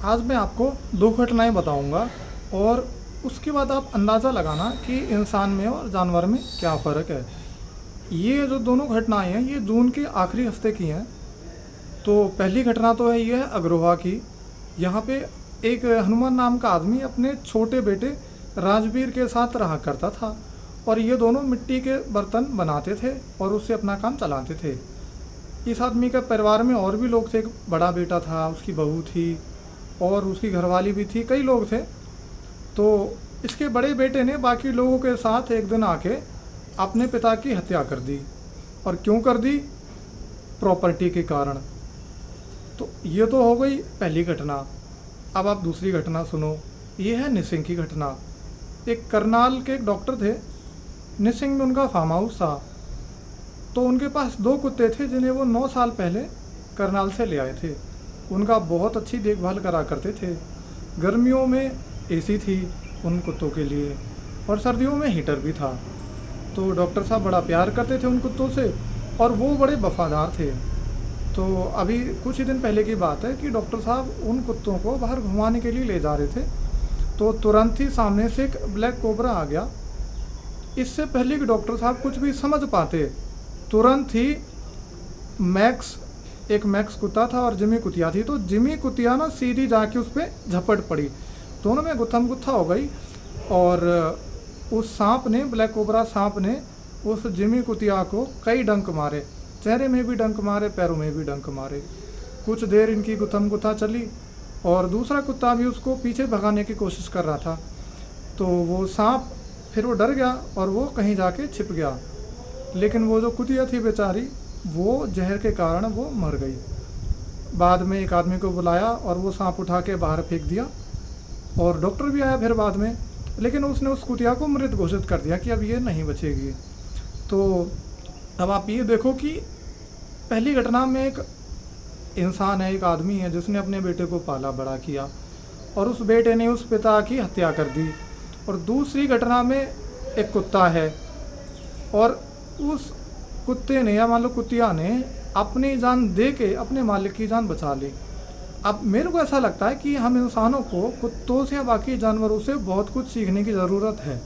आज मैं आपको दो घटनाएं बताऊंगा और उसके बाद आप अंदाज़ा लगाना कि इंसान में और जानवर में क्या फ़र्क है। ये जो दोनों घटनाएं हैं ये जून के आखिरी हफ्ते की हैं। तो पहली घटना तो है, ये है अग्रोहा की। यहाँ पे एक हनुमान नाम का आदमी अपने छोटे बेटे राजवीर के साथ रहा करता था और ये दोनों मिट्टी के बर्तन बनाते थे और उससे अपना काम चलाते थे। इस आदमी के परिवार में और भी लोग थे, एक बड़ा बेटा था, उसकी बहू थी और उसकी घरवाली भी थी, कई लोग थे। तो इसके बड़े बेटे ने बाकी लोगों के साथ एक दिन आके अपने पिता की हत्या कर दी। और क्यों कर दी? प्रॉपर्टी के कारण। तो ये तो हो गई पहली घटना। अब आप दूसरी घटना सुनो। ये है निसिंग की घटना। एक करनाल के एक डॉक्टर थे, निसिंग में उनका फार्म हाउस था। तो उनके पास दो कुत्ते थे जिन्हें वो 9 साल पहले करनाल से ले आए थे। उनका बहुत अच्छी देखभाल करा करते थे। गर्मियों में एसी थी उन कुत्तों के लिए और सर्दियों में हीटर भी था। तो डॉक्टर साहब बड़ा प्यार करते थे उन कुत्तों से और वो बड़े वफादार थे। तो अभी कुछ ही दिन पहले की बात है कि डॉक्टर साहब उन कुत्तों को बाहर घुमाने के लिए ले जा रहे थे। तो तुरंत ही सामने से एक ब्लैक कोबरा आ गया। इससे पहले कि डॉक्टर साहब कुछ भी समझ पाते, तुरंत ही एक मैक्स कुत्ता था और जिमी कुतिया थी। तो जिमी कुतिया ना सीधी जाके उस पर झपट पड़ी, दोनों में गुत्थम गुत्था हो गई। और उस सांप ने, ब्लैक कोबरा सांप ने उस जिमी कुतिया को कई डंक मारे, चेहरे में भी डंक मारे, पैरों में भी डंक मारे। कुछ देर इनकी गुत्थम गुत्था चली और दूसरा कुत्ता भी उसको पीछे भगाने की कोशिश कर रहा था। तो वो सांप फिर वो डर गया और वो कहीं जाके छिप गया। लेकिन वो जो कुतिया थी बेचारी, वो जहर के कारण वो मर गई। बाद में एक आदमी को बुलाया और वो सांप उठा के बाहर फेंक दिया और डॉक्टर भी आया फिर बाद में, लेकिन उसने उस कुतिया को मृत घोषित कर दिया कि अब ये नहीं बचेगी। तो अब आप ये देखो कि पहली घटना में एक इंसान है, एक आदमी है जिसने अपने बेटे को पाला बड़ा किया और उस बेटे ने उस पिता की हत्या कर दी। और दूसरी घटना में एक कुत्ता है और उस कुत्ते ने या मान लो कुतिया ने अपनी जान दे के अपने मालिक की जान बचा ली। अब मेरे को ऐसा लगता है कि हम इंसानों को कुत्तों से या बाकी जानवरों से बहुत कुछ सीखने की ज़रूरत है।